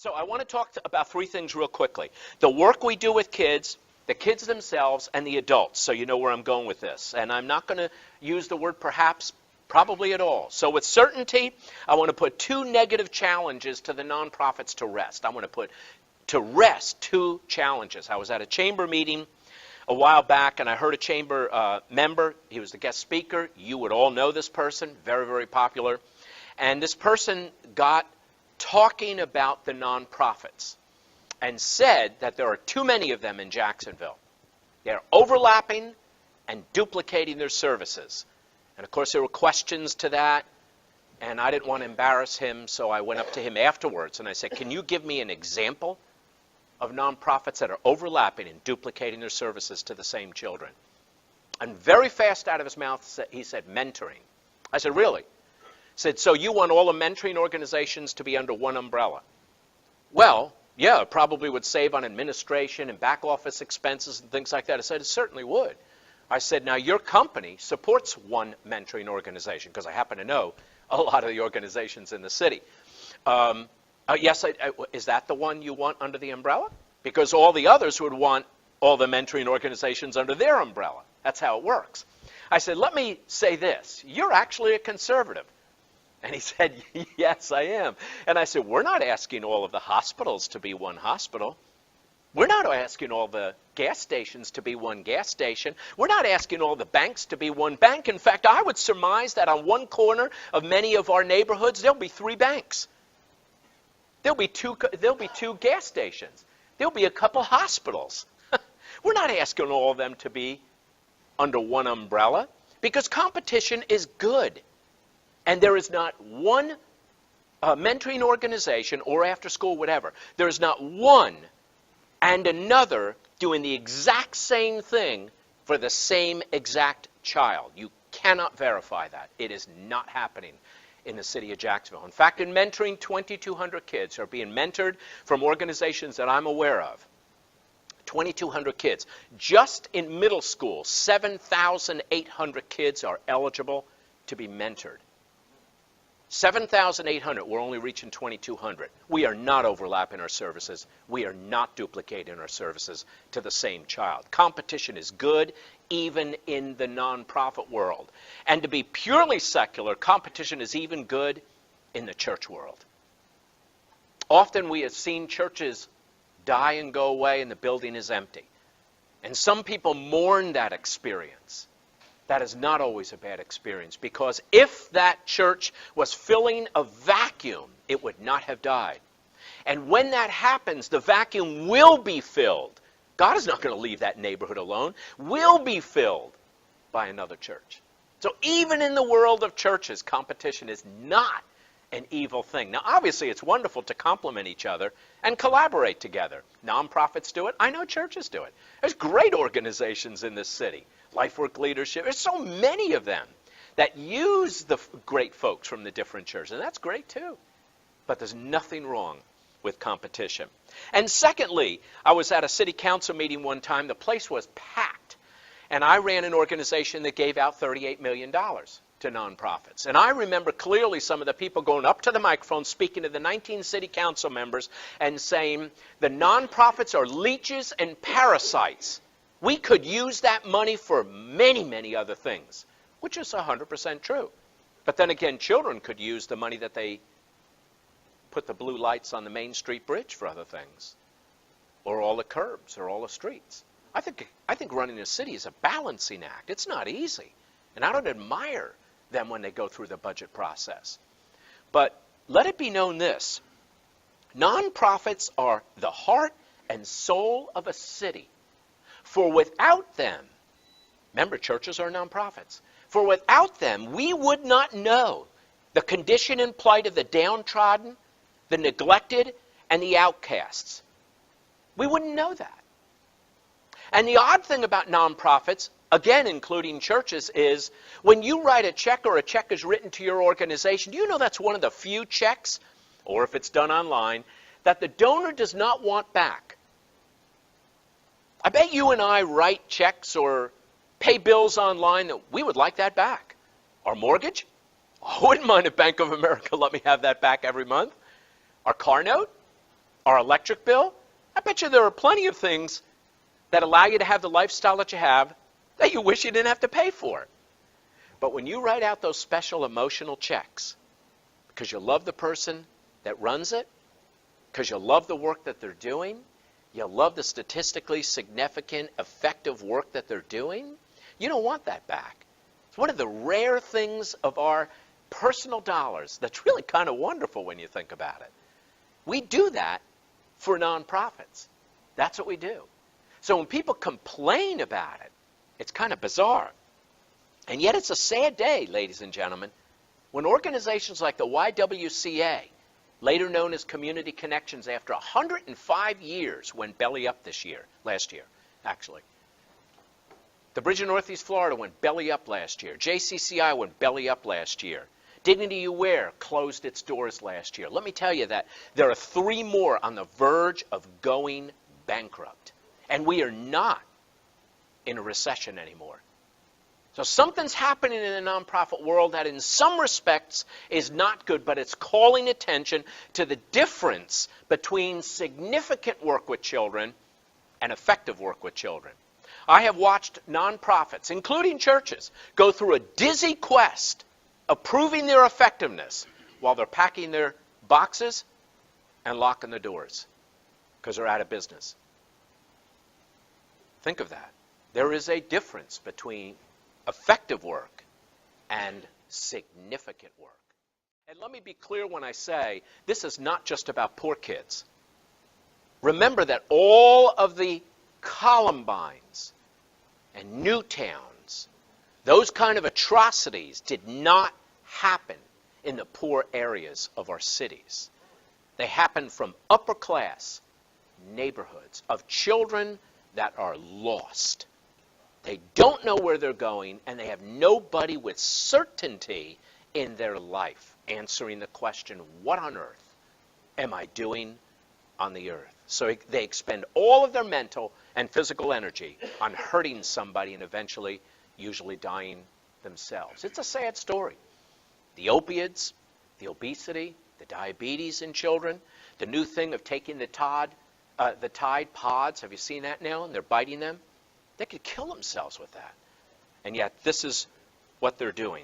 So I want to talk about three things real quickly. The work we do with kids, the kids themselves, and the adults, so you know where I'm going with this. And I'm not going to use the word perhaps, probably at all. So with certainty, I want to put two negative challenges to the nonprofits to rest. I want to put to rest two challenges. I was at a chamber meeting a while back, and I heard a chamber member. He was the guest speaker. You would all know this person, very, very popular. And this person got talking about the nonprofits and said that there are too many of them in Jacksonville. They're overlapping and duplicating their services. And of course there were questions to that, and I didn't want to embarrass him, so I went up to him afterwards and I said, can you give me an example of nonprofits that are overlapping and duplicating their services to the same children? And very fast out of his mouth he said, mentoring. I said, really? Said, so you want all the mentoring organizations to be under one umbrella? Well, yeah, it probably would save on administration and back office expenses and things like that. I said, it certainly would. I said, now your company supports one mentoring organization, because I happen to know a lot of the organizations in the city. Yes, is that the one you want under the umbrella? Because all the others would want all the mentoring organizations under their umbrella. That's how it works. I said, let me say this. You're actually a conservative. And he said, yes, I am. And I said, we're not asking all of the hospitals to be one hospital. We're not asking all the gas stations to be one gas station. We're not asking all the banks to be one bank. In fact, I would surmise that on one corner of many of our neighborhoods, there'll be three banks. There'll be two gas stations. There'll be a couple hospitals. We're not asking all of them to be under one umbrella, because competition is good. And there is not one mentoring organization or after school, whatever. There is not one and another doing the exact same thing for the same exact child. You cannot verify that. It is not happening in the city of Jacksonville. In fact, in mentoring, 2,200 kids are being mentored from organizations that I'm aware of. 2,200 kids. Just in middle school, 7,800 kids are eligible to be mentored. 7,800, we're only reaching 2,200. We are not overlapping our services. We are not duplicating our services to the same child. Competition is good, even in the nonprofit world. And to be purely secular, competition is even good in the church world. Often we have seen churches die and go away and the building is empty. And some people mourn that experience. That is not always a bad experience, because if that church was filling a vacuum, it would not have died. And when that happens, the vacuum will be filled. God is not going to leave that neighborhood alone. Will be filled by another church. So even in the world of churches, competition is not an evil thing. Now, obviously, it's wonderful to complement each other and collaborate together. Nonprofits do it. I know churches do it. There's great organizations in this city. LifeWork Leadership. There's so many of them that use the great folks from the different churches. And that's great too. But there's nothing wrong with competition. And secondly, I was at a city council meeting one time. The place was packed. And I ran an organization that gave out $38 million to nonprofits. And I remember clearly some of the people going up to the microphone, speaking to the 19 city council members and saying, the nonprofits are leeches and parasites. We could use that money for many, many other things, which is 100% true. But then again, children could use the money that they put the blue lights on the Main Street Bridge for other things, or all the curbs, or all the streets. I think running a city is a balancing act. It's not easy. And I don't admire them when they go through the budget process. But let it be known this. Nonprofits are the heart and soul of a city. For without them, remember, churches are nonprofits. For without them, we would not know the condition and plight of the downtrodden, the neglected, and the outcasts. We wouldn't know that. And the odd thing about nonprofits, again, including churches, is when you write a check or a check is written to your organization, do you know that's one of the few checks, or if it's done online, that the donor does not want back? I bet you and I write checks or pay bills online that we would like that back. Our mortgage? I wouldn't mind if Bank of America let me have that back every month. Our car note? Our electric bill? I bet you there are plenty of things that allow you to have the lifestyle that you have that you wish you didn't have to pay for. But when you write out those special emotional checks because you love the person that runs it, because you love the work that they're doing, you love the statistically significant, effective work that they're doing, you don't want that back. It's one of the rare things of our personal dollars that's really kind of wonderful when you think about it. We do that for nonprofits. That's what we do. So when people complain about it, it's kind of bizarre. And yet it's a sad day, ladies and gentlemen, when organizations like the YWCA, later known as Community Connections, after 105 years went belly up last year, actually. The Bridge of Northeast Florida went belly up last year. JCCI went belly up last year. Dignity You Wear closed its doors last year. Let me tell you that there are 3 more on the verge of going bankrupt. And we are not in a recession anymore. So something's happening in the nonprofit world that in some respects is not good, but it's calling attention to the difference between significant work with children and effective work with children. I have watched nonprofits, including churches, go through a dizzy quest of proving their effectiveness while they're packing their boxes and locking the doors because they're out of business. Think of that. There is a difference between effective work and significant work. And let me be clear when I say this is not just about poor kids. Remember that all of the Columbines and Newtowns, those kind of atrocities did not happen in the poor areas of our cities. They happen from upper class neighborhoods of children that are lost. They don't know where they're going, and they have nobody with certainty in their life answering the question, what on earth am I doing on the earth? So they expend all of their mental and physical energy on hurting somebody and eventually, usually dying themselves. It's a sad story. The opiates, the obesity, the diabetes in children, the new thing of taking the Tide Pods. Have you seen that now? And they're biting them. They could kill themselves with that. And yet this is what they're doing.